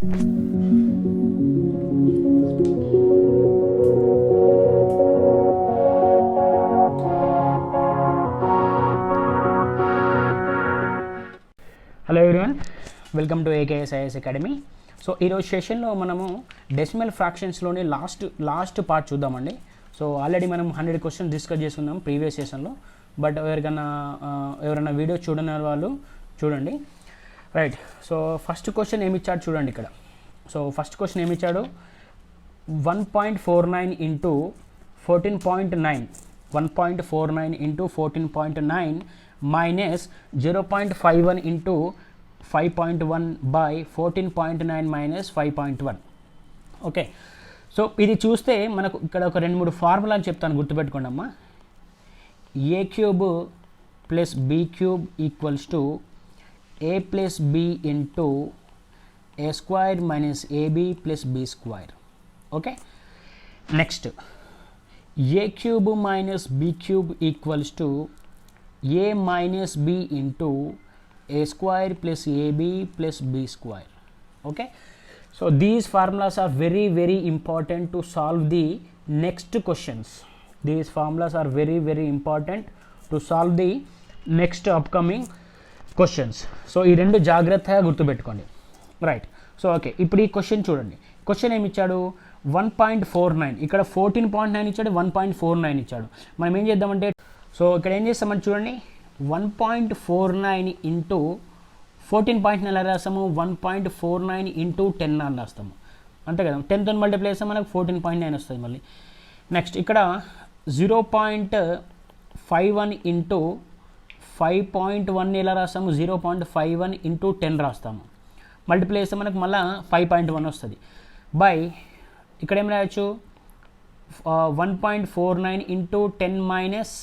Hello everyone, welcome to AKSIS academy. So ఈరోజు సెషన్లో మనము డెసిమల్ ఫ్రాక్షన్స్లోని లాస్ట్ పార్ట్ చూద్దామండి. సో ఆల్రెడీ మనం 100 క్వశ్చన్స్ డిస్కస్ చేసుకుందాం ప్రీవియస్ సెషన్లో. బట్ ఎవరైనా వీడియో చూడని వాళ్ళు చూడండి. రైట్. సో ఫస్ట్ క్వశ్చన్ ఏమి ఇచ్చాడు చూడండి ఇక్కడ. సో ఫస్ట్ క్వశ్చన్ ఏమి ఇచ్చాడు, 1.49 into 14.9 1.49 into 14.9 minus 0.51 into 5.1 by 14.9 minus 5.1. Okay. So ఇది చూస్తే మనకు ఇక్కడ ఒక 2-3 ఫార్ములాలు చెప్తాను, గుర్తుపెట్టుకోండి అమ్మా. A cube plus b cube equals to a plus b into a square minus a b plus b square. Okay. Next a cube minus b cube equals to a minus b into a square plus ab plus b square. Okay, so these formulas are very important to solve the next questions. These formulas are very important to solve the next upcoming questions. So ఈ రెండు జాగ్రత్తగా గుర్తుపెట్టుకోండి. Right. So okay, ఇప్పుడు ఈ question చూడండి. Question ఏమి ఇచ్చాడు, 1.49, ఇక్కడ 14.9 ఇచ్చాడు, 1.49 ఇచ్చాడు. మనం ఏం చేద్దామంటే, సో ఇక్కడ ఏం చేస్తామని చూడండి, 1.49 ఇంటూ 14.9 ఎలా రాస్తాము, 1.49 ఇంటూ 10 అని రాస్తాము, అంతే కదా. 10తో మల్టిప్లై చేస్తే మనకు 14.9 వస్తుంది మళ్ళీ. నెక్స్ట్ ఇక్కడ 0.51 ఇంటూ 5.1 ఎలా రాస్తాము, 0.51 ఇంటూ 10 రాస్తాము, మల్టిప్లై చేస్తే మనకు మళ్ళీ 5.1 వస్తుంది. బై ఇక్కడ ఏం రాయొచ్చు, 1.49 into 10 minus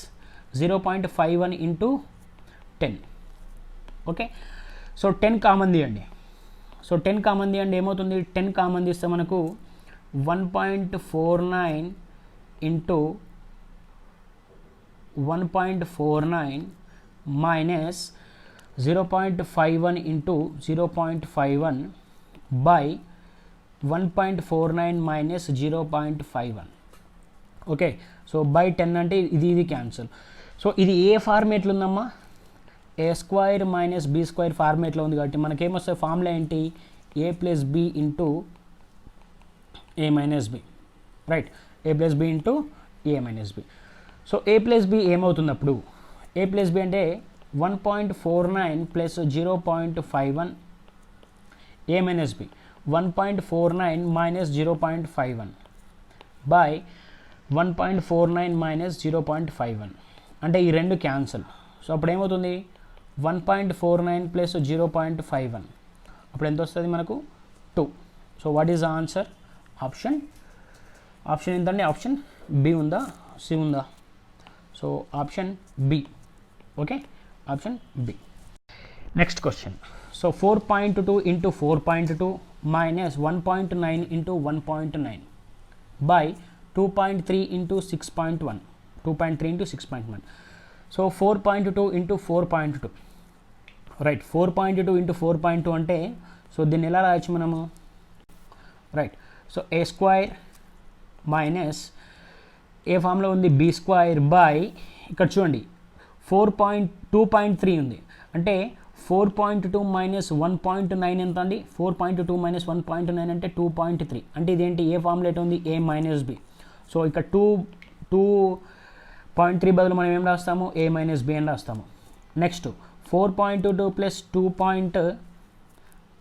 0.51 into 10. Okay. So 10 common తీయండి. సో 10 కామన్ తీయండి, ఏమవుతుంది, 10 కామన్ తీస్తే మనకు 1.49 into 1.49 minus 0.51 into 0.51 by 1.49 minus 0.51. Okay. So by 10 అంటే ఇది క్యాన్సల్. సో ఇది ఏ ఫార్మేట్లో ఉందమ్మా, ఏ స్క్వైర్ మైనస్ బి స్క్వైర్ ఫార్మేట్లో ఉంది. కాబట్టి మనకేమొస్తుంది, ఫార్ములా ఏంటి, ఏ plus b into a minus B. Right. A plus b into a minus b. So a plus b ఏమవుతుంది అప్పుడు, a plus b అంటే 1.49 plus 0.51 a minus b 1.49 minus 0.51 by 1.49 minus 0.51 అంటే ఈ రెండు cancel. So అప్పుడు ఏమవుతుంది, 1.49 plus 0.51 అప్పుడు ఎంత వస్తుంది మనకు, 2. So what is the answer, option ఏంటండి, ఆప్షన్ బి ఉందా, సి ఉందా? So option b. Okay, option b. Next question. So 4.2 into 4.2 minus 1.9 into 1.9 by 2.3 into 6.1 2.3 into 6.1. So 4.2 into 4.2. Right. 4.2 into 4.2 అంటే, సో దీన్ని ఎలా రాయొచ్చు మనము, right. So a square minus a ఫామ్లో ఉంది, బి స్క్వైర్ బై ఇక్కడ చూడండి 2.3 ఉంది అంటే 4.2 మైనస్ 1.9 ఎంత అండి, 4.2 మైనస్ 1.9 అంటే 2.3. అంటే ఇదేంటి, ఏ ఫార్ములేట్ ఉంది, ఏ మైనస్ బి. సో ఇక్కడ 2.3 బదులు మనం ఏం రాస్తాము, ఏ మైనస్ బి అని రాస్తాము. నెక్స్ట్ 4.22 ప్లస్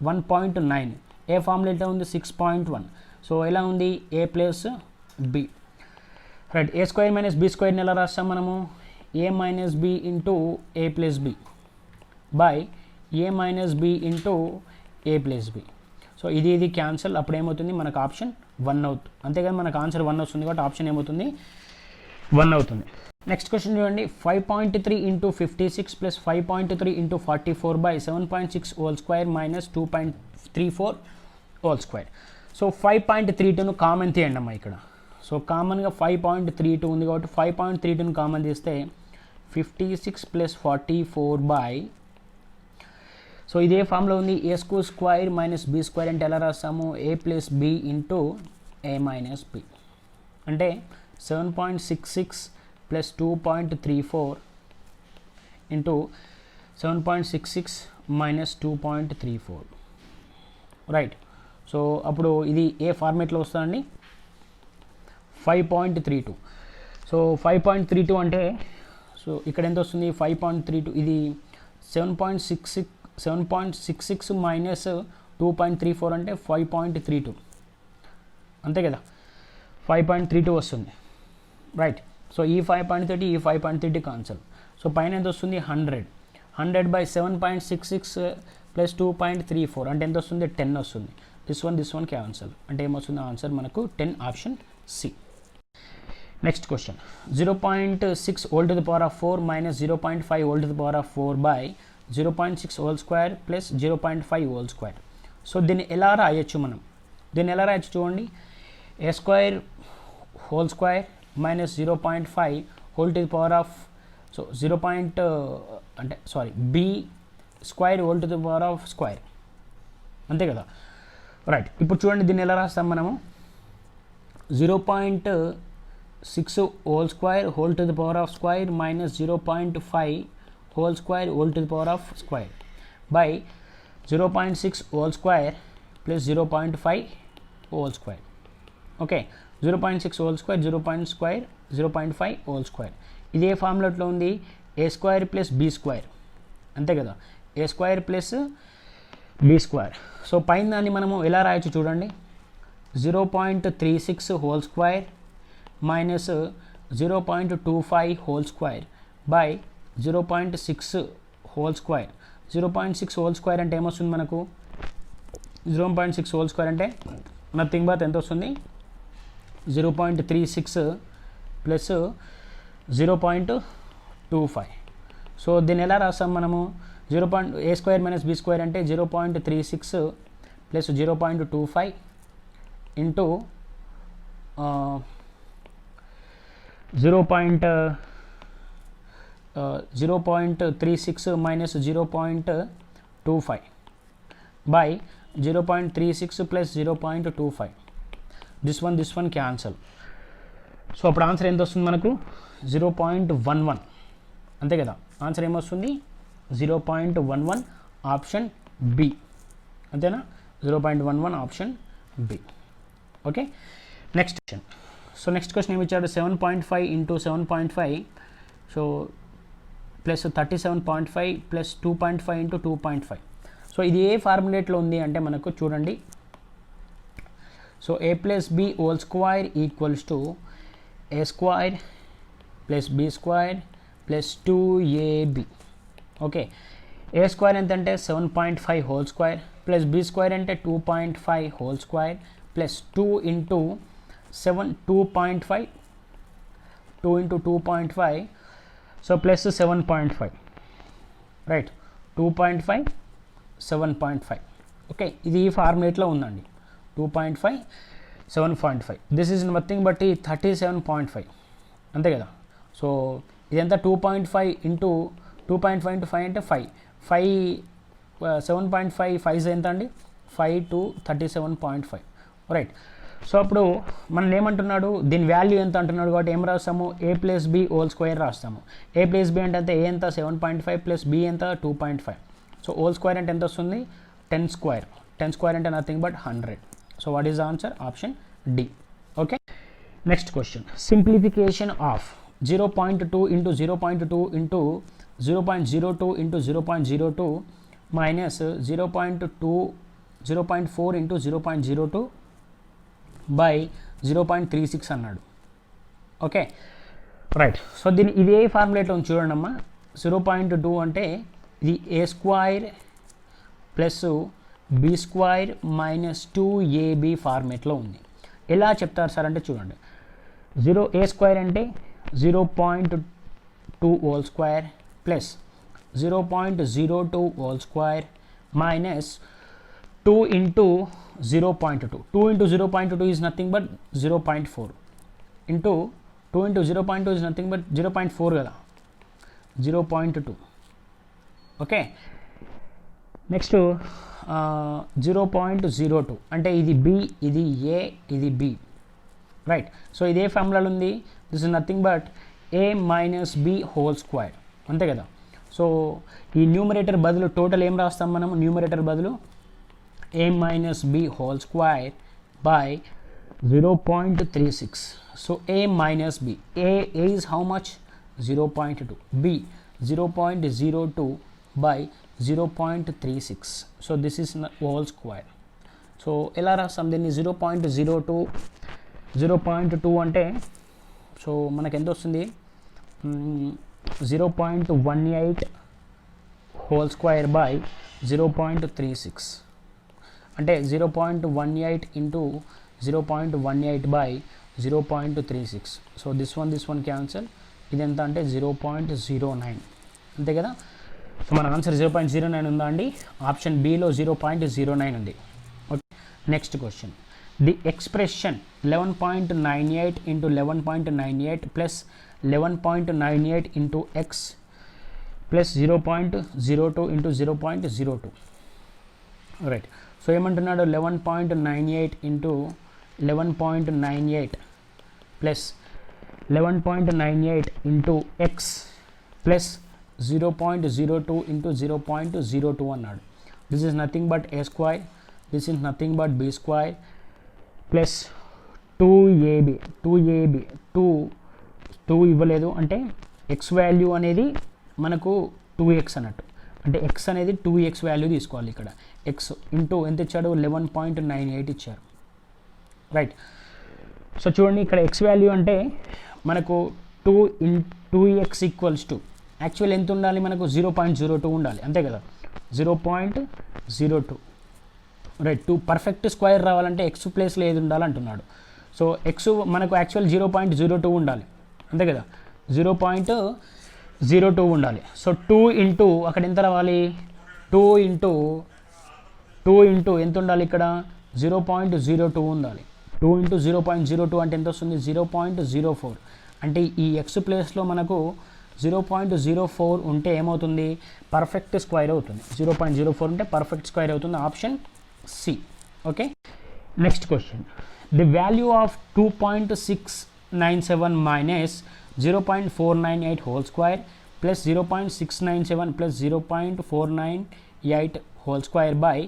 1.9 ఏ ఫార్ములేట్ ఉంది, 6.1. సో ఎలా ఉంది, a plus b. Right. A square minus b స్క్వేర్ని ఎలా రాస్తాం మనము, a minus b into a plus b by a minus b into a plus b. So ఇది క్యాన్సల్. అప్పుడు ఏమవుతుంది, మనకు ఆప్షన్ 1 అవుతుంది. అంతేగాని మనకు ఆన్సర్ 1 వస్తుంది కాబట్టి ఆప్షన్ ఏమవుతుంది, 1 అవుతుంది. నెక్స్ట్ క్వశ్చన్ చూడండి. 5.3 into 56 plus 5.3 into 44 by 7.6 whole square minus 2.34 whole square. So 5.32ను కామన్ తీయండి అమ్మా ఇక్కడ. సో కామన్గా 5.32 ఉంది కాబట్టి 5.32ను కామన్ తీస్తే 56 ప్లస్ 44 బై సో ఇదే ఫామ్లో ఉంది. A square minus b square అంటే ఎలా రాస్తాము? ఏ plus b into a minus B అంటే 7.66 plus 2.34 into 7.66 minus 2.34 right. So అప్పుడు ఇది ఏ ఫార్మేట్లో వస్తుందండి? 5.32. సో 5.32 అంటే సో ఇక్కడ ఎంత వస్తుంది? 5.32 ఇది 7.66 మైనస్ 2.34 అంటే 5.32 అంతే కదా, 5.32 వస్తుంది రైట్. సో ఈ 5.30 ఈ 5.30 కాన్సల్. సో పైన ఎంత వస్తుంది? 100 బై 7.66 ప్లస్ 2.34 అంటే ఎంత వస్తుంది? 10 వస్తుంది. దిస్ వన్ క్యాన్సల్ అంటే ఏమొస్తుంది? ఆన్సర్ మనకు 10 option c. Next question 0.6 whole to the power of 4 minus 0.5 whole to the power of 4 by 0.6 whole square plus 0.5 whole square. So దీన్ని ఎలా రాయొచ్చు మనం? దీన్ని ఎలా రాయొచ్చు చూడండి. A square whole square minus 0.5 whole to the power of so 0. అంటే sorry b square whole to the power of square అంతే కదా రైట్. ఇప్పుడు చూడండి దీన్ని ఎలా రాస్తాం మనము? 0.6 whole square whole to the power of square minus 0.5 whole square whole to the power of square by 0.6 whole square plus 0.5 whole square. Okay 0.6 whole square 0.5 whole square ఇదే ఫార్ములాలో ఉంది. A square plus b square అంతే కదా, a square plus b square. So పైన దాన్ని మనము ఎలా రాయొచ్చు చూడండి. 0.36 whole square minus 0.25 whole square by 0.6 whole square. 0.6 whole square అంటే ఏమొస్తుంది మనకు? 0.6 whole square అంటే నథింగ్ బట్ ఎంత వస్తుంది? 0.36 ప్లస్ 0.25. సో దీన్ని ఎలా రాస్తాం మనము? ఏ స్క్వేర్ మైనస్ బి స్క్వేర్ అంటే 0.36 plus 0.25 into 0.36 minus 0.25 by 0.36 plus 0.25. This one cancel. So అప్పుడు ఆన్సర్ ఎంత వస్తుంది మనకు? 0.11 అంతే కదా. ఆన్సర్ ఏమొస్తుంది? 0.11 ఆప్షన్ బి అంతేనా? 0.11 option b. Okay next question. So next question ఏమి ఇచ్చాడు? 7.5 into 7.5 so plus 37.5 plus 2.5 into 2.5. So ఇది ఏ ఫార్ములేట్లో ఉంది అంటే మనకు చూడండి. So a plus b whole square equals to a square plus b square plus 2ab. Okay a square ఎంత అంటే 7.5 whole square plus b square అంటే 2.5 whole square plus 2 into 2.5 2 into 2.5 so plus 7.5 right. 2.5 7.5 okay ఇది ఈ ఫార్ములేట్లో ఉందండి. 2.5 7.5 this is nothing but 37.5 అంతే కదా. So ఇదంతా 2.5 into 2.5 into 5 అంటే 5 7.5 5 ఎంత అండి? 5 to 37.5 రైట్. సో అప్పుడు మనం ఏమంటున్నాడు? దీని వాల్యూ ఎంత అంటున్నాడు కాబట్టి ఏం రాస్తాము? ఏ ప్లస్ బి హోల్ స్క్వేర్ రాస్తాము. ఏ ప్లస్ బి అంటే ఏ ఎంత? 7.5 ప్లస్ బి ఎంత? 2.5. సో హోల్ స్క్వేర్ అంటే ఎంత వస్తుంది? 10 స్క్వేర్. 10 స్క్వేర్ అంటే nothing but 100. So what is the answer? Option D. Okay next question. Simplification of 0.2 into 0.2 into 0.02 into 0.02 minus 0.4 into 0.02 by 0.36 అన్నాడు. Okay right. So దీన్ని ఇదే ఫార్ములేట్లో ఉంది చూడండి అమ్మా. 0.2 అంటే ఇది a square plus b square minus 2ab ఫార్మేట్లో ఉంది. ఎలా చెప్తారు సార్ అంటే చూడండి. ఏ స్క్వేర్ అంటే 0.2 whole square plus 0.02 whole square minus 2 into 0.2. 2 into 0.2 is nothing but 0.4 into 2 into 0.2 is nothing but 0.4 కదా 0.2. ఓకే నెక్స్ట్ 0.02 అంటే ఇది బి, ఇది ఏ, ఇది బి, రైట్. సో ఇదే ఫార్ములాలో ఉంది. This is nothing but a minus b whole square, అంతే కదా. సో ఈ న్యూమరేటర్ బదులు టోటల్ ఏం రాస్తాం మనం, న్యూమరేటర్ బదులు a minus b whole square by 0.36. So a minus b, a is how much, 0.2, b 0.02 by 0.36. So this is whole square. So ఎలా రాస్తాం దీన్ని, 0.02 అంటే సో మనకు ఎంత వస్తుంది, 0.18 హోల్ స్క్వేర్ బై 0.36 అంటే 0.18 into 0.18 by 0.36. So this one cancel, ఇది ఎంత అంటే 0.09, అంతే కదా. సో మన ఆన్సర్ 0.09 ఉందా అండి, ఆప్షన్ బిలో 0.09 ఉంది. Okay, next question. The expression 11.98 into 11.98 plus 11.98 into x plus 0.02 into 0.02, right. So ఏమంటున్నాడు, 11.98 into 11.98 plus 11.98 into x plus 0.02 into 0.02 అన్నాడు. This is nothing but a square, this is nothing but b square plus 2ab 2 ఇవ్వలేదు అంటే X value అనేది మనకు 2x అన్నట్టు, అంటే X అనేది 2x value తీసుకోవాలి. ఇక్కడ ఎక్స్ ఇంటూ ఎంత ఇచ్చాడు, 11.98 ఇచ్చారు, రైట్. సో చూడండి ఇక్కడ ఎక్స్ వాల్యూ అంటే మనకు 2x ఈక్వల్స్ టు యాక్చువల్ ఎంత ఉండాలి మనకు, 0.02 ఉండాలి, అంతే కదా. 0.02, రైట్. 2 పర్ఫెక్ట్ స్క్వేర్ రావాలంటే ఎక్స్ ప్లేస్లో ఏది ఉండాలంటున్నాడు. సో ఎక్స్ మనకు యాక్చువల్ 0.02 ఉండాలి, అంతే కదా. 0.02 ఉండాలి. సో 2 ఇంటూ అక్కడ ఎంత రావాలి, 2 ఇంటూ ఎంత ఉండాలి ఇక్కడ, 0.02 ఉండాలి. 2 ఇంటూ 0.02 అంటే ఎంత వస్తుంది, 0.04. అంటే ఈ ఎక్స్ ప్లేస్లో మనకు 0.04 ఉంటే ఏమవుతుంది, పర్ఫెక్ట్ స్క్వేర్ అవుతుంది. 0.04 ఉంటే పర్ఫెక్ట్ స్క్వేర్ అవుతుంది, option C. Okay, next question. The value of 2.697 minus 0.498 whole square plus 0.697 plus 0.498 whole square by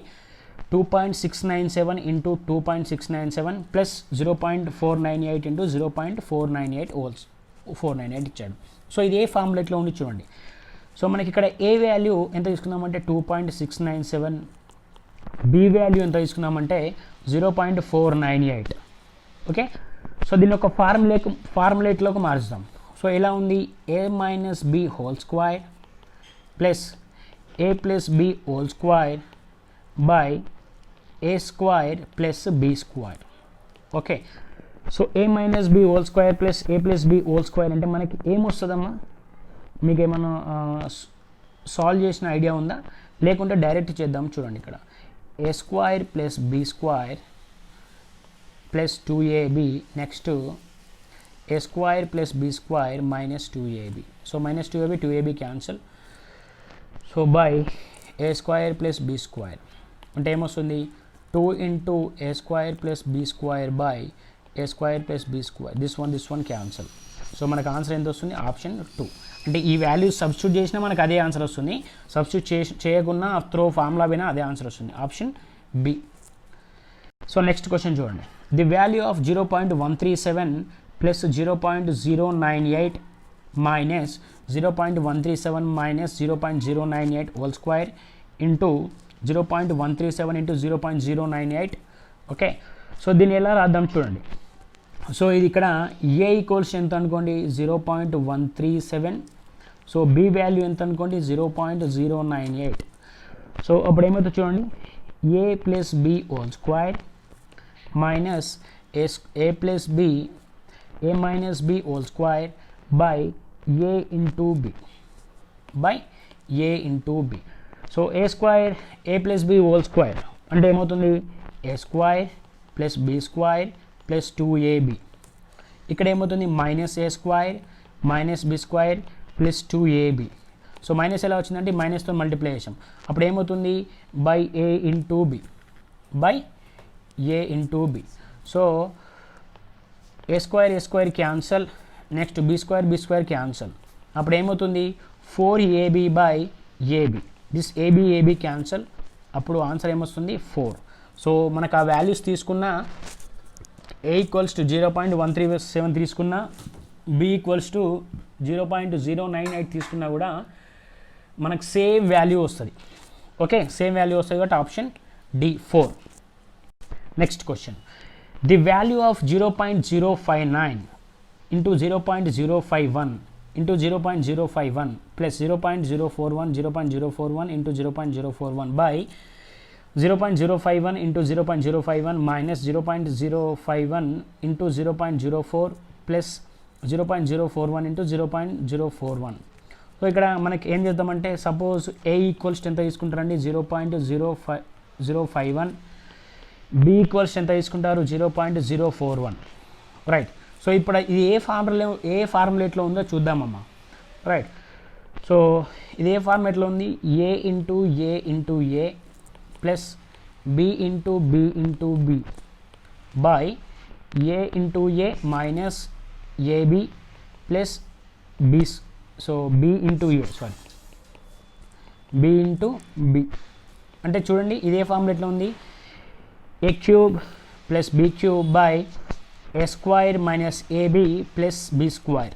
2.697 into 2.697 plus 0.498 into 0.498 ఇచ్చాడు. సో ఇది ఏ ఫార్ములేట్లో ఉంది చూడండి. సో మనకి ఇక్కడ ఏ వాల్యూ ఎంత తీసుకున్నామంటే 2.697, బి వాల్యూ ఎంత తీసుకున్నామంటే 0.498. ఓకే, సో దీన్ని ఒక ఫార్ములేట్లోకి మార్చుదాం. సో ఎలా ఉంది, a minus b whole square plus a plus b whole square by a square plus b square. Okay, so a minus b whole square plus a plus b whole square అంటే మనకి ఏమొస్తుందమ్మా, మీకు ఏమన్నా solve చేసిన idea ఉందా, లేకుంటే direct చేద్దాం. చూడండి ఇక్కడ a square plus b square plus 2ab, next a square plus b square minus 2ab. So minus 2ab 2ab cancel. So by a square plus b square అంటే ఏమొస్తుంది, 2 into a square plus b square by a square plus b square. This one cancel. So మనకు answer ఎంత వస్తుంది, option 2. అంటే ఈ values substitute చేసినా మనకు అదే ఆన్సర్ వస్తుంది, సబ్స్టిట్యూట్ చేయకుండా త్రో ఫార్ములా పోయినా అదే ఆన్సర్ వస్తుంది, option B. So next question చూడండి. The value of 0.137 plus 0.098 minus 0.137 minus 0.098 whole square into 0.137 into 0.098. Okay, so దీన్ని ఎలా రాద్దాం చూడండి. సో ఇది ఇక్కడ ఏ ఈక్వల్స్ ఎంత అనుకోండి, 0.137. సో బి వాల్యూ ఎంత అనుకోండి, 0.098. సో అప్పుడు ఏమవుతుంది చూడండి, a plus b whole square minus a plus b a minus b whole square by a into b so a square a plus b whole square అంటే ఏమవుతుంది, a square plus b square plus 2ab. ఇక్కడ ఏమవుతుంది, minus a square minus b square plus 2ab. So minus ఎలా వచ్చిందంటే మైనస్తో multiply చేసాం, అప్పుడు ఏమవుతుంది by a into b, by a into b. So a square cancel, next b square cancel, అప్పుడు ఏమవుతుంది 4ab by a b, this a b cancel, అప్పుడు answer ఏమొస్తుంది 4. సో మనకు ఆ వాల్యూస్ తీసుకున్న a ఈక్వల్స్ టు 0.137 తీసుకున్నా, b ఈక్వల్స్ టు 0.098 తీసుకున్నా కూడా మనకు సేమ్ వాల్యూ వస్తుంది. ఓకే, సేమ్ వాల్యూ వస్తుంది కాబట్టి option d 4. Next question, the value of 0.059 into 0.051 into 0.051 plus 0.041 into 0.041 by 0.051 into 0.051 minus 0.051 into 0.04 plus 0.041 into 0.041. So ఇక్కడ మనకి ఏం చేద్దామంటే సపోజ్ ఏ ఈక్వల్స్ ఎంత తీసుకుంటారండి 0.051, బి ఈక్వల్స్ ఎంత తీసుకుంటారు 0.041, రైట్. సో ఇప్పుడు ఇది ఏ ఫార్ములేట్లో ఉందో చూద్దామమ్మా, రైట్. సో ఇది ఏ ఫార్ములేట్లో ఉంది, a into a plus b into b by a into a minus a b plus b, so b into b అంటే చూడండి ఇదే ఫార్ములేట్లో ఉంది, a cube plus b cube by a square minus a b plus b square,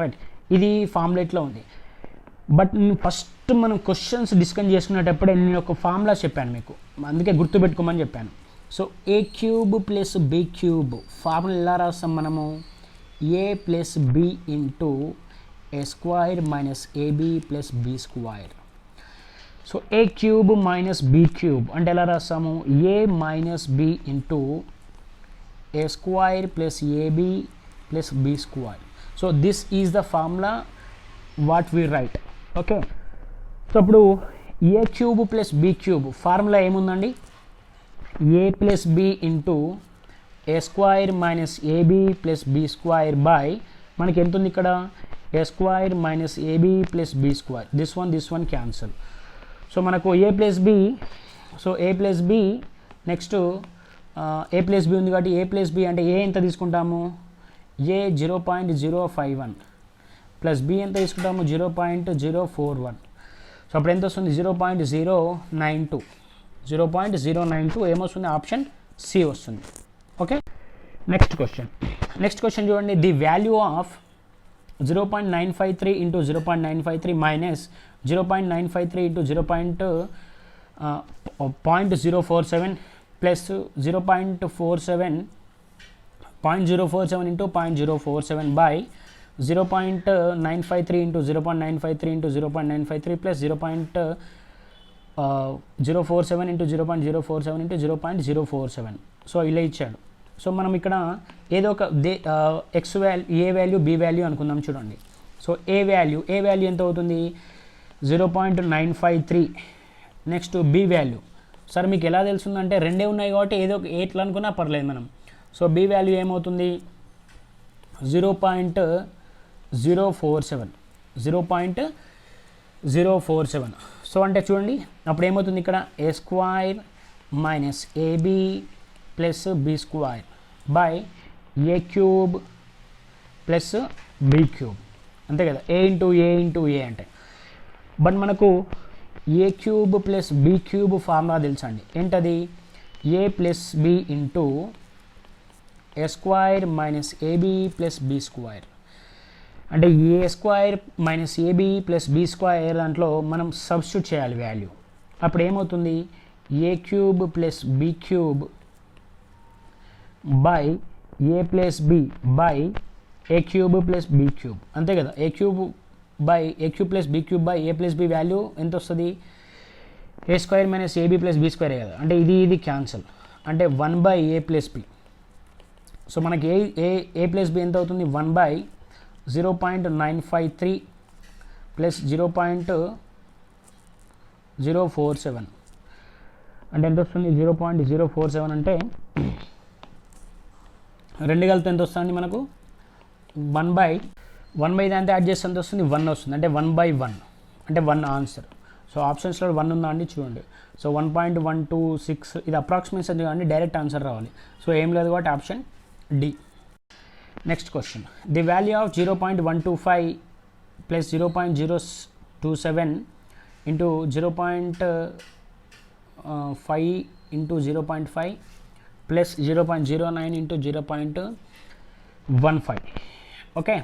right. ఇది ఫార్ములేట్లో ఉంది. But first మనం questions discuss చేసుకునేటప్పుడే నేను ఒక ఫార్ములా చెప్పాను మీకు, అందుకే గుర్తుపెట్టుకోమని చెప్పాను. So a cube plus b cube formula ఎలా రాస్తాం మనము, a plus b into a square minus a b plus b square. So a cube minus b cube అంటే ఎలా రాస్తాము, a minus b into a square plus a b plus b square. So this is the formula what we write. Okay, so ఇప్పుడు a cube plus b cube formula ఏముందండి, a plus b into a square minus a b plus b square by మనకి ఎంత ఉంది ఇక్కడ a square minus a b plus b square, this one cancel. So మనకు ఏ plus b, so a plus B next A plus B ఉంది కాబట్టి ఏ plus b అంటే ఏ ఎంత తీసుకుంటాము, ఏ 0.051 ప్లస్ బి ఎంత తీసుకుంటాము 0.041. సో అప్పుడు ఎంత వస్తుంది 0.092 ఏమొస్తుంది, ఆప్షన్ సి వస్తుంది. ఓకే, నెక్స్ట్ క్వశ్చన్ చూడండి, the value of 0.953 into 0.953 minus 0.953 into 0.047 plus 0.047 into 0.047 by 0.953 into 0.953 into 0.953 plus 0.047 into 0.047 into 0.047. So ఇలా ఇచ్చాడు. సో మనం ఇక్కడ ఏదో ఒక ఎక్స్ వాల్యూ, ఏ వాల్యూ బి వాల్యూ అనుకుందాం చూడండి. సో ఏ వాల్యూ ఎంత అవుతుంది 0.953, నెక్స్ట్ బి వాల్యూ, సరే మీకు ఎలా తెలుస్తుందంటే రెండే ఉన్నాయి కాబట్టి ఏదో ఎట్లా అనుకున్నా పర్లేదు మనం. సో బి వాల్యూ ఏమవుతుంది 0.047. సో అంటే చూడండి అప్పుడు ఏమవుతుంది ఇక్కడ a square minus a b plus b square by a cube plus b cube, అంతే కదా, ఏ ఇంటూ ఏ అంటే. బట్ మనకు a cube plus b cube formula తెలుసండి, ఏంటది a plus b into a square minus a b plus b square. అంటే a square minus a b plus b square దాంట్లో మనం substitute చేయాలి వాల్యూ. అప్పుడు ఏమవుతుంది a cube plus b cube by a plus b by a cube plus b cube, అంతే కదా. A cube plus b cube by a plus b value ఎంత వస్తుంది a square minus a b plus b square కదా, అంటే ఇది cancel, అంటే 1 by a plus b. So మనకి a plus B ఎంత అవుతుంది 1 బై 0.953 ప్లస్ 0.047 అంటే ఎంత వస్తుంది 0.047 అంటే రెండు కలిపితే ఎంత వస్తుంది మనకు 1 బై దాంతో యాడ్ చేస్తే ఎంత వస్తుంది 1 వస్తుంది, అంటే 1/1 అంటే 1 ఆన్సర్. సో ఆప్షన్స్లో 1 ఉందా అండి చూడండి. సో 1.126 ఇది అప్రాక్సిమేట్స్ ఉంది కానీ డైరెక్ట్ ఆన్సర్ రావాలి. సో ఏం లేదు కాబట్టి option d. Next question, the value of 0.125 plus 0.027 into 0.5 into 0.5 plus 0.09 into 0.15. Okay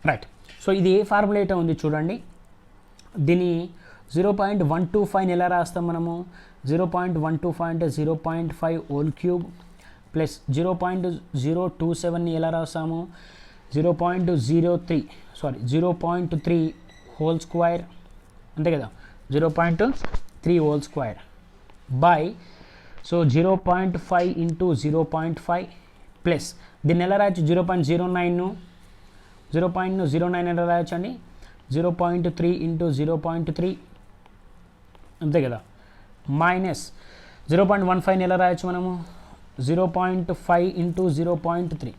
right. So ఇది ఏ ఫార్ములా అయితే ఉంది చూడండి. దీని 0.125 ఎలా రాస్తాం మనము? 0.125 అంటే 0.5 హోల్ క్యూబ్ ప్లస్ 0.027 ఎలా రాస్తాము? 0.03 హోల్ స్క్వేర్, అంతే కదా, 0.3 whole square by so 0.5 into 0.5 plus దీన్ని ఎలా రాయొచ్చు? 0.09 ఎలా రాయొచ్చు అండి? 0.3 ఇంటూ 0.3 అంతే కదా, మైనస్ 0.15 ఎలా రాయొచ్చు మనము? 0.5 ఇంటూ 0.3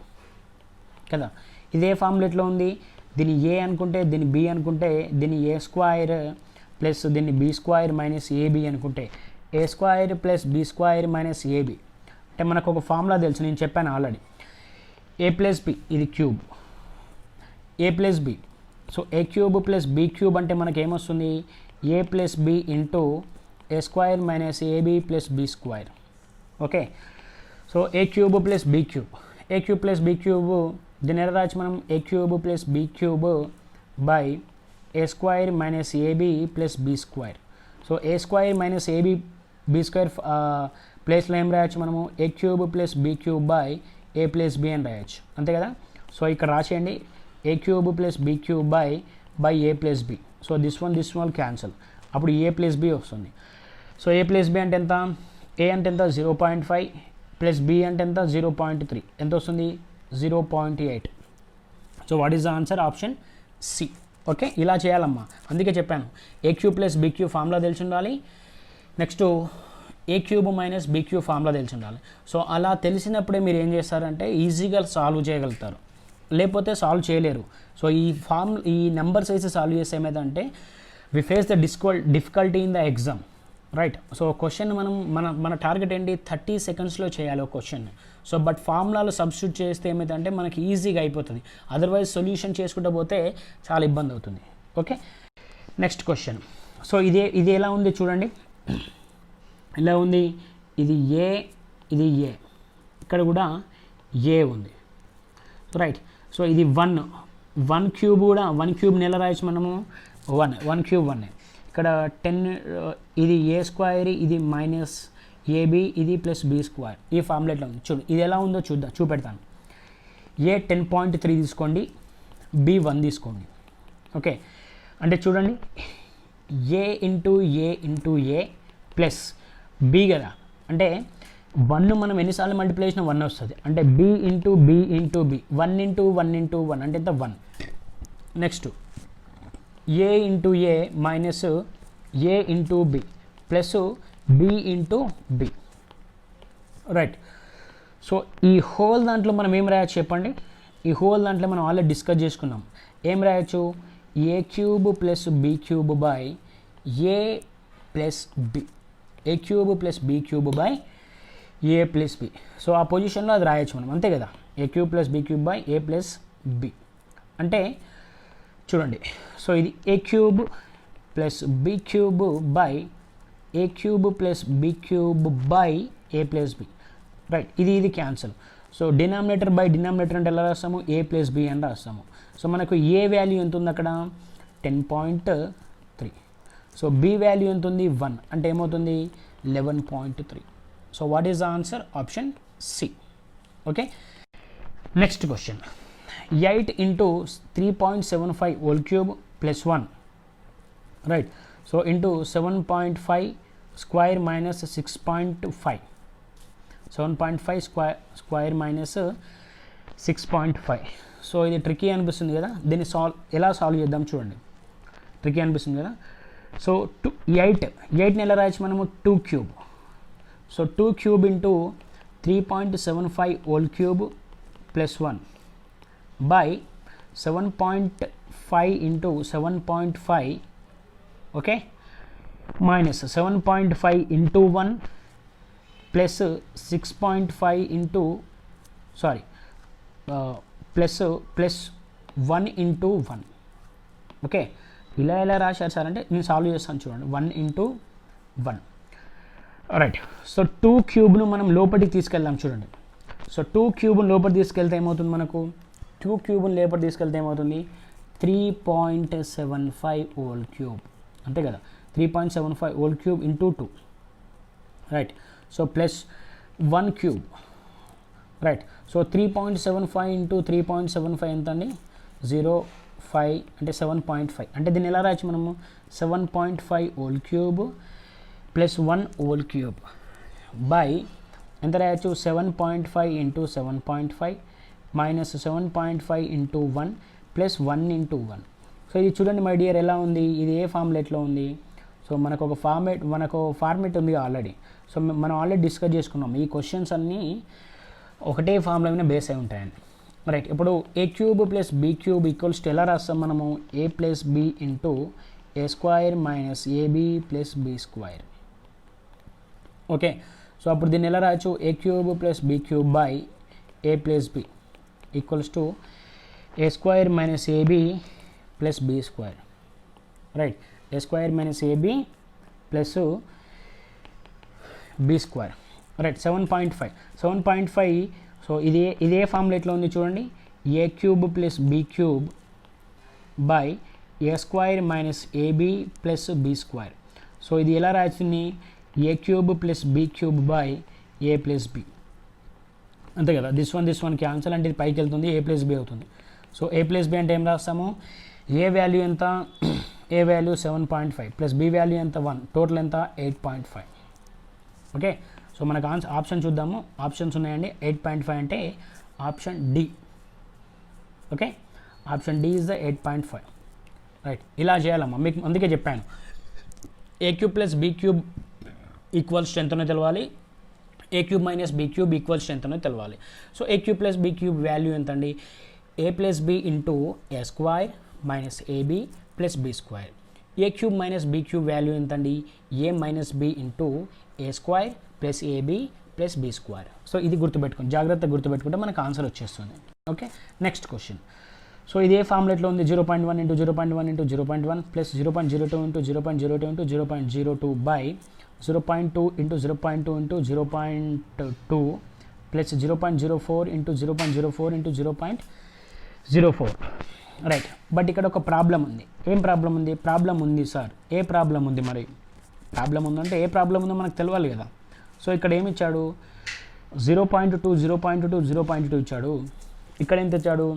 కదా. ఇదే ఫార్ములేట్లో ఉంది. దీన్ని ఏ అనుకుంటే దీన్ని బి అనుకుంటే దీన్ని ఏ స్క్వేర్ ప్లస్ దీన్ని బి స్క్వేర్ మైనస్ ఏబి అనుకుంటే a square plus b square minus a b అంటే మనకు ఒక ఫార్ములా తెలుసు, నేను చెప్పాను ఆల్రెడీ. ఏ ప్లస్ బి ఇది cube, a plus b. So a cube plus b cube అంటే మనకి ఏమొస్తుంది? A plus b into a square minus a b plus b square. Okay, so a cube plus b cube, a cube plus b cube దీని ఎలా రాయొచ్చు మనం? A cube plus b cube by a square minus a b plus b square. So a square minus a b b square ప్లేస్లో ఏం రాయొచ్చు మనము? A cube plus b cube by a plus b అని రాయొచ్చు, అంతే కదా. సో ఇక్కడ రాసేయండి a cube plus b cube by a plus b. So this one cancel, అప్పుడు ఏ ప్లస్ బి వస్తుంది. సో ఏ ప్లస్ బి అంటే ఎంత? ఏ అంటే ఎంత? 0.5 ప్లస్ బి అంటే ఎంత? 0.3 ఎంత వస్తుంది? 0.8. So what is the answer? Option C. Okay, ఇలా చేయాలమ్మా, అందుకే చెప్పాను a cube plus b cube formula తెలిసి ఉండాలి. Next a cube minus b cube formula తెలిసి ఉండాలి. సో అలా తెలిసినప్పుడే మీరు ఏం చేస్తారంటే ఈజీగా సాల్వ్ చేయగలుగుతారు, లేకపోతే సాల్వ్ చేయలేరు. సో ఈ నెంబర్స్ వేసి సాల్వ్ చేస్తే ఏమైందంటే we face the difficulty in the exam, right. So question మన టార్గెట్ ఏంటి? 30 సెకండ్స్లో చేయాలి ఒక క్వశ్చన్. సో బట్ ఫార్ములాలో సబ్స్టిట్యూట్ చేస్తే ఏమైందంటే మనకి ఈజీగా అయిపోతుంది, అదర్వైజ్ సొల్యూషన్ చేసుకుంటూ పోతే చాలా ఇబ్బంది అవుతుంది. Okay, next question. సో ఇది ఎలా ఉంది చూడండి, ఇలా ఉంది. ఇది ఏ, ఇది ఏ, ఇక్కడ కూడా ఏ ఉంది, రైట్. సో ఇది 1 క్యూబ్ కూడా 1 క్యూబ్ని ఎలా రాయొచ్చు మనము? 1 క్యూబ్ 1. ఇక్కడ 10 ఇది ఏ స్క్వేర్, ఇది మైనస్ ఏబి, ఇది ప్లస్ బి స్క్వేర్. ఈ ఫార్ములేట్లో ఉంది చూడు. ఇది ఎలా ఉందో చూపెడతాను. ఏ 10.3 తీసుకోండి, బి 1 తీసుకోండి. ఓకే, అంటే చూడండి ఏ ఇంటూ ఏ ప్లస్ బి కదా, అంటే 1 మనం ఎన్నిసార్లు మల్టిప్లై చేసినా 1 వస్తుంది, అంటే బి ఇంటూ బి 1 ఇంటూ 1 అంటే ఎంత? 1. Next a into a minus a into b plus b into b, right. So ఈ హోల్ దాంట్లో మనం ఏం రాయొచ్చు చెప్పండి? ఈ హోల్ దాంట్లో మనం ఆల్రెడీ డిస్కస్ చేసుకున్నాం. ఏం రాయొచ్చు? A cube plus b cube by a plus b, a cube plus b cube by a plus b. So ఆ పొజిషన్లో అది రాయొచ్చు మనం, అంతే కదా. A cube plus b cube by a plus b అంటే చూడండి. సో ఇది a cube plus b cube by a cube plus b cube by a plus b, right. ఇది cancel. So denominator by denominator అంటే ఎలా రాస్తాము? ఏ plus b అని రాస్తాము. So మనకు ఏ వాల్యూ ఎంత ఉంది అక్కడ? 10.3. సో బి వాల్యూ ఎంత ఉంది? 1 అంటే ఏమవుతుంది? 11.3. So what is the answer? Option C. Okay, next question. 8 into 3.75 whole cube plus 1, right. So into 7.5 square minus 6.5, 7.5 square minus 6.5. So ఇది ట్రికీ అనిపిస్తుంది కదా, దీన్ని ఎలా సాల్వ్ చేద్దాం చూడండి. ట్రికీ అనిపిస్తుంది కదా. సో 8ని ఎలా రాయొచ్చు మనము? 2 cube. So 2 cube into 3.75 whole cube plus 1 by 7.5 into 7.5 okay, minus 7.5 into 1 plus 6.5 into sorry plus 1 into 1. Okay, ఇలా ఎలా రాశారు సార్ అంటే నేను సాల్వ్ చేస్తాను చూడండి. 1 ఇంటూ 1. రైట్. సో 2 క్యూబ్ను మనం లోపలికి తీసుకెళ్దాం చూడండి. సో 2 క్యూబ్ను లోపలికి తీసుకెళ్తే ఏమవుతుంది మనకు? 2 క్యూబ్ను లోపలికి తీసుకెళ్తే ఏమవుతుంది? 3.75 హోల్ క్యూబ్ అంతే కదా. 3.75 whole cube into 2. Right. So plus 1 cube. Right. So 3.75 into 3.75 ఎంత అండి? 0.5 అంటే 7.5. అంటే దీన్ని ఎలా రాయచ్చు మనము? 7.5 whole cube plus 1 whole cube by ఎంత రాయచ్చు? 7.5 into 7.5 minus 7.5 into 1 plus 1 into 1. So ఇది చూడండి మై డియర్ ఎలా ఉంది? ఇది ఏ ఫార్ములేట్లో ఉంది? సో మనకు ఒక ఫార్మేట్ ఉంది ఆల్రెడీ. సో మనం ఆల్రెడీ డిస్కస్ చేసుకున్నాం. ఈ క్వశ్చన్స్ అన్నీ ఒకటే ఫార్ములా మీద బేస్ అయి ఉంటాయండి. రైట్. ఇప్పుడు a cube plus b cube equals to ఎలా రాస్తాం మనము? A plus b into a square minus a b plus b square. Okay, so అప్పుడు దీన్ని ఎలా రాయచ్చు? A cube plus b cube by a plus b equals to a square minus a b plus b square. Right. A square minus a b plus b square. Right. 7.5. So ఇదే ఫార్ములేట్లో ఉంది చూడండి. A cube plus b cube by a square minus a b plus b square. So ఇది ఎలా రాస్తుంది? A cube plus b cube by a plus b అంతే కదా. This one cancel అంటే ఇది పైకి వెళ్తుంది, ఏ ప్లస్ బి అవుతుంది. సో ఏ ప్లస్ బి అంటే ఏం రాస్తాము? ఏ వాల్యూ ఎంత? A value 7.5 plus b value ఎంత? 1. టోటల్ ఎంత? 8.5. ఓకే, సో మనకు ఆప్షన్ చూద్దాము. ఆప్షన్స్ ఉన్నాయండి. 8.5 అంటే option D. Okay, option D is the 8.5. Right. ఇలా చేయాలమ్మా, మీకు అందుకే చెప్పాను. A cube plus b cube equals ఎంతనో తెలవాలి, a cube minus b cube equals ఎంతనో తెలవాలి. So a cube plus b cube value ఎంత అండి? A plus b into a square minus a b plus b square. A cube minus b cube value ఎంత అండి? A minus b into a square plus a b plus b square. So ఇది గుర్తుపెట్టుకోండి, జాగ్రత్తగా గుర్తుపెట్టుకుంటే మనకు answer వచ్చేస్తుంది. Okay, next question. సో ఇదే ఫార్ములేట్లో ఉంది. 0.1 into 0.1 into 0.1 plus 0.02 into 0.02 into 0.02 by 0.2 into 0.2 into 0.2 plus 0.04 into 0.04 into 0.04. Right. But ఇక్కడ ఒక ప్రాబ్లం ఉంది. ఏం ప్రాబ్లం ఉంది? ప్రాబ్లం ఉంది సార్. ఏ ప్రాబ్లం ఉంది? మరి ప్రాబ్లం ఉందంటే ఏ ప్రాబ్లం ఉందో మనకు తెలియాలి కదా. సో ఇక్కడ ఏమి ఇచ్చాడు? 0.2 0.2 0.2 ఇచ్చాడు. ఇక్కడ ఎంత ఇచ్చాడు?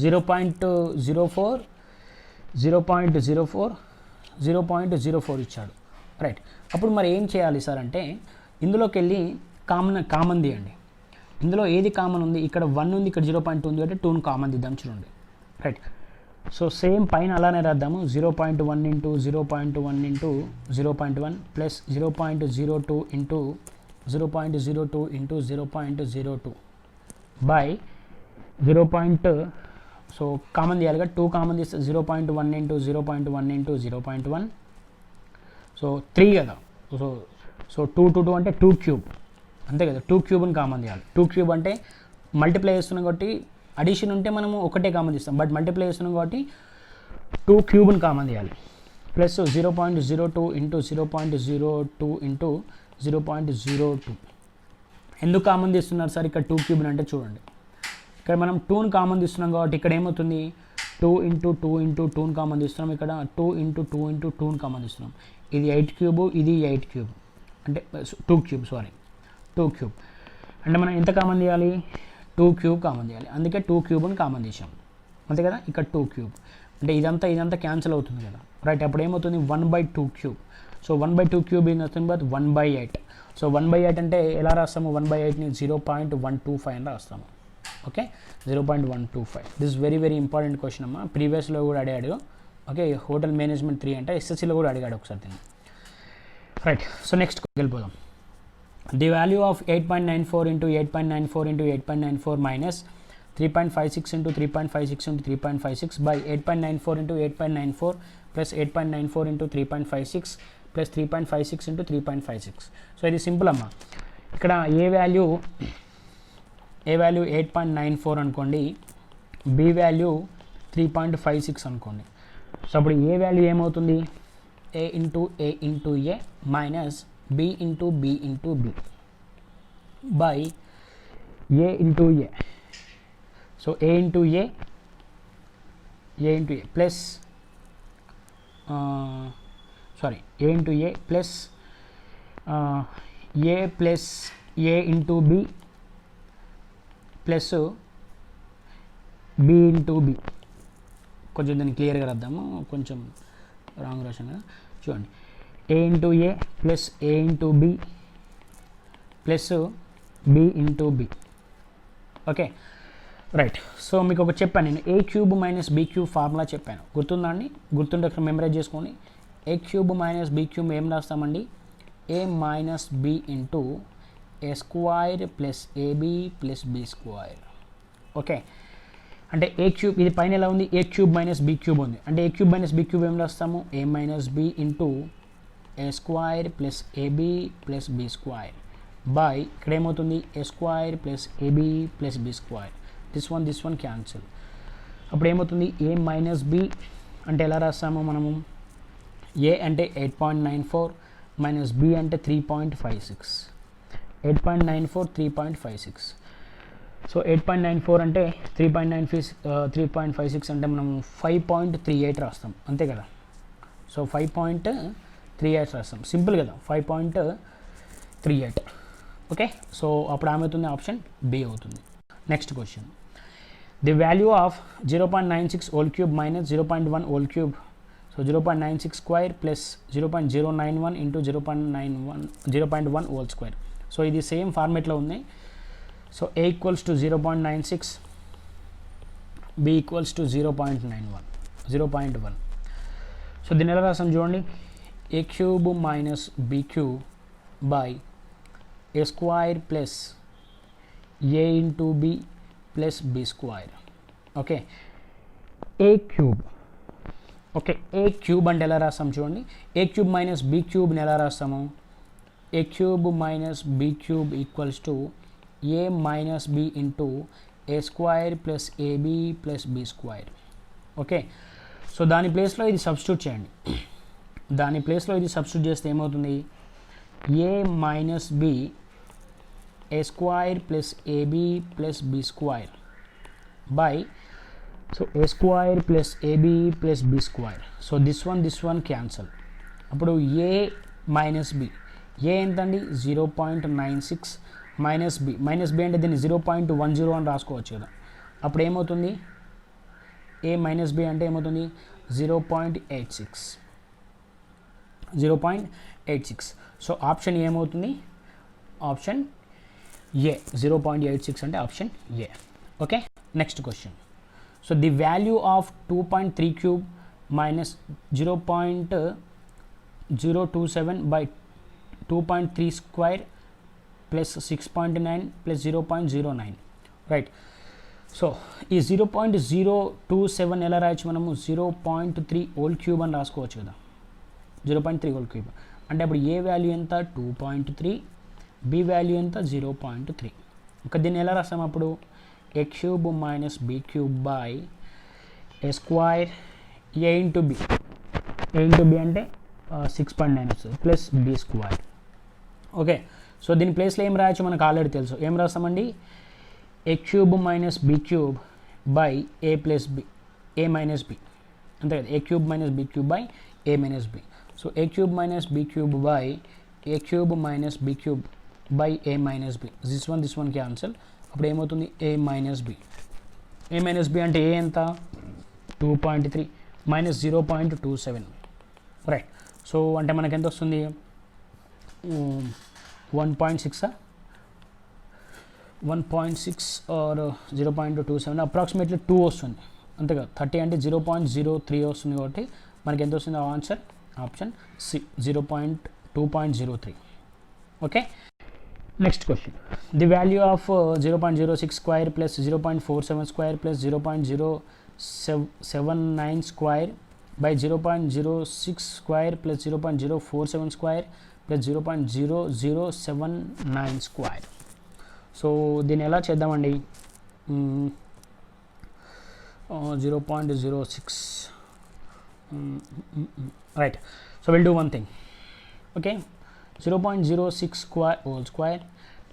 0.04 0.04 0.04 ఇచ్చాడు. రైట్. అప్పుడు మరి ఏం చేయాలి సార్ అంటే ఇందులోకి వెళ్ళి కామన్ తీయండి. ఇందులో ఏది కామన్ ఉంది? ఇక్కడ 1 ఉంది, ఇక్కడ 0.2 ఉంది అంటే 2ని కామన్ తీద్దాం చూడండి. రైట్. సో సేమ్ పైన అలానే రాద్దాము. 0.1 into 0.1 into 0.1 plus 0.02 into 0.02 into 0.02 by 0. So common తీయాలిగా, 2 కామన్ తీస్తే 0.1 ఇంటూ 0.1 ఇంటూ 0.1. సో 3 కదా. సో 2 అంటే 2 క్యూబ్ అంతే కదా. 2 క్యూబ్ని కామన్ తీయాలి. 2 క్యూబ్ అంటే మల్టిప్లై చేస్తున్నాం కాబట్టి అడిషన్ ఉంటే మనము ఒకటే కామన్ తీస్తాం. బట్ మల్టిప్లై చేస్తున్నాం కాబట్టి 2 క్యూబ్ని కామన్ తీయాలి. Plus 0.02 into 0.02 into 0.02. ఎందుకు కామన్ తీస్తున్నారు సార్ ఇక్కడ 2 క్యూబ్ని అంటే చూడండి, ఇక్కడ మనం 2ని కామన్ తీస్తున్నాం కాబట్టి ఇక్కడ ఏమవుతుంది? 2 ఇంటూ 2 ఇంటూ 2ని కామన్ తీస్తున్నాం. ఇక్కడ 2 ఇంటూ 2 ఇంటూ 2ని కామన్ తీస్తున్నాం. ఇది 8 క్యూబ్, ఇది 8 క్యూబ్ అంటే 2 క్యూబ్ 2 క్యూబ్ అంటే మనం ఎంత కామన్ తీయాలి? 2 క్యూబ్ కామన్ తీయాలి. అందుకే 2 క్యూబ్ని కామన్ తీసాం అంతే కదా. ఇక్కడ 2 క్యూబ్ అంటే ఇదంతా క్యాన్సిల్ అవుతుంది కదా. రైట్. అప్పుడు ఏమవుతుంది? 1/2 cube. So 1/2 cube is nothing but 1/8. So 1/8 అంటే ఎలా రాస్తాము? 1/8ని 0.125 అని రాస్తాము. Okay, 0.125. This very very important question అమ్మా. ప్రీవియస్లో కూడా అడిగాడు. ఓకే, హోటల్ మేనేజ్మెంట్ 3 అంటే ఎస్ఎస్సిలో కూడా అడిగాడు ఒకసారి దీన్ని. రైట్. సో నెక్స్ట్ వెళ్ళిపోదాం. The value of 8.94 into 8.94 into 8.94 minus 3.56 into 3.56 into 3.56 by 8.94 into 8.94 plus 8.94 into 3.56 plus 3.56 into 3.56. So ఇది సింపుల్ అమ్మా. ఇక్కడ ఏ వాల్యూ 8.94 అనుకోండి, బి వాల్యూ 3.56 అనుకోండి. సో అప్పుడు ఏ వాల్యూ ఏమవుతుంది, a into a minus b into b into b by a into a. So a into a plus a into a plus a plus a into b plus b into b. కొంచెం దాన్ని క్లియర్గా రాద్దాము, కొంచెం wrong రాశాను కదా, చూడండి. a into a plus a into b plus b into b. Okay right. So మీకు ఒకటి చెప్పాను నేను, a cube minus b cube formula చెప్పాను, గుర్తుందా అండి? గుర్తుండే మెమరైజ్ చేసుకోండి. a cube minus b cube ఏం రాస్తామండి, a minus b into a square plus ab plus b square. Okay, అంటే ఏ క్యూబ్, ఇది పైన ఎలా ఉంది, a cube minus b cube ఉంది, అంటే a cube minus b cube ఏం రాస్తాము, a minus b into a square plus a b plus b square by, ఇక్కడ ఏమవుతుంది, a square plus a b plus b square. This one cancel. అప్పుడు ఏమవుతుంది, a minus B అంటే ఎలా రాస్తాము మనము, ఏ అంటే 8.94 మైనస్ బి అంటే 3.56. 8.94 3.56. సో 8.94 అంటే 3.56 అంటే మనం 5.38 రాస్తాం, అంతే కదా. సో 5.38 రాస్తాం, సింపుల్ కదా, 5.38. ఓకే, సో అప్పుడు ఏమవుతుంది, ఆప్షన్ బి అవుతుంది. Next question, the value of 0.96 whole cube minus 0.1 whole cube. So 0.96 square plus 0.091 into 0.1 whole square. So ఇది సేమ్ ఫార్మేట్లో ఉంది. So a equals to 0.96, b equals to 0.1. So దీన్ని ఎలా రాసాం చూడండి, a cube minus b cube by a square plus a into b plus b square. Okay, a cube. Okay, a cube అంటే ఎలా రాస్తాం చూడండి, a క్యూబ్ మైనస్ b క్యూబ్ని ఎలా రాస్తాము, a cube minus b cube equals to a minus b into a square plus a b plus b square. Okay, so దాని ప్లేస్లో ఇది సబ్స్టిట్యూట్ చేయండి. దాని ప్లేస్లో ఇది సబ్స్టిట్యూట్ చేస్తే ఏమవుతుంది, a minus b a square plus a b plus b square by, so a square plus a b plus b square. So this one cancel. అప్పుడు ఏ మైనస్ బి, ఏ ఎంతండి 0.96 మైనస్ బి అంటే దీన్ని 0.10 అని రాసుకోవచ్చు కదా. అప్పుడు ఏమవుతుంది, ఏ మైనస్ బి అంటే ఏమవుతుంది 0.86. సో ఆప్షన్ ఏమవుతుంది, ఆప్షన్ ఏ 0.86 అంటే option A. Okay, next question. So the value of 2.3 cube minus 0.027 by 2.3 square plus 6.9 plus 0.09. Right. So ఈ 0.027 ఎలా రాయొచ్చు మనము, 0.3 హోల్ క్యూబ్ అని రాసుకోవచ్చు కదా, 0.3 హోల్ క్యూబ్ అంటే అప్పుడు ఏ వాల్యూ ఎంత 2.3, బి వాల్యూ ఎంత 0.3. ఇంకా దీన్ని ఎలా రాస్తాము అప్పుడు, a cube minus b cube by a square a into b అంటే 6.9 వస్తుంది plus b square. Okay, so దీని ప్లేస్లో ఏం రాయొచ్చు మనకు ఆల్రెడీ తెలుసు, ఏం రాస్తామండి, a cube minus b cube by a plus b a minus b, అంతే కదా, a cube minus b cube by a minus b. So a cube minus b cube by a cube minus b cube by a minus B. This one cancel. అప్పుడు ఏమవుతుంది, a minus B అంటే ఏ ఎంత 2.3 minus 0.27. Right. So అంటే మనకి ఎంత వస్తుంది, 1.6 are 0.27 approximately 2 వస్తుంది, అంతే కదా. 30 అంటే 0.03 వస్తుంది, కాబట్టి మనకి ఎంత వస్తుంది ఆన్సర్, ఆప్షన్ సి 2.03. ఓకే, Next question. The value of 0.06 square plus 0.47 square plus 0.079 square by 0.06 square plus 0.047 square plus 0.0079 square. So దీన్ని ఎలా చేద్దామండి? 0.06 right. So will do one thing. Okay, 0.06 square whole square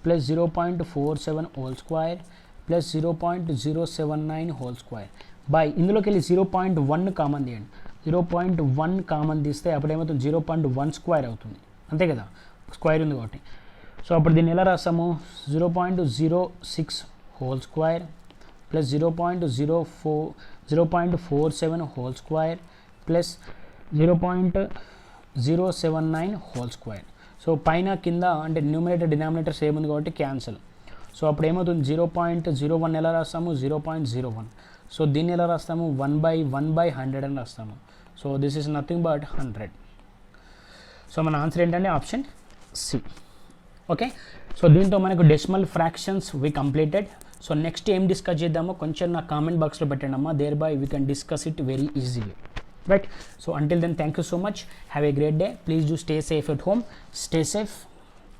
plus 0.47 whole square plus 0.079 whole square by ఇందులోకి వెళ్ళి 0.1 common తీయండి. 0.1 common తీస్తే అప్పుడు ఏమవుతుంది? 0.1 square అవుతుంది, అంతే కదా, స్క్వేర్ ఉంది కాబట్టి. సో అప్పుడు దీన్ని ఎలా రాస్తాము? 0.06 whole square plus 0.47 whole square plus 0.079 whole square. So పైన కింద అంటే న్యూమరేటర్ డినామినేటర్ సేమ్ ఉంది కాబట్టి క్యాన్సల్. సో అప్పుడు ఏమవుతుంది? 0.01 ఎలా రాస్తాము? 0.01. సో దీన్ని ఎలా రాస్తాము? 1/1/100 అని రాస్తాము. So this is nothing but 100. So మన ఆన్సర్ ఏంటంటే ఆప్షన్ సి. ఓకే, సో దీంతో మనకు decimal fractions we completed. So next ఏం డిస్కస్ చేద్దామో కొంచెం నా కామెంట్ బాక్స్లో పెట్టండి అమ్మా. Thereby we can discuss it very easily. Right, so until then, thank you so much. Have a great day. Please do stay safe at home. Stay safe.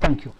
Thank you.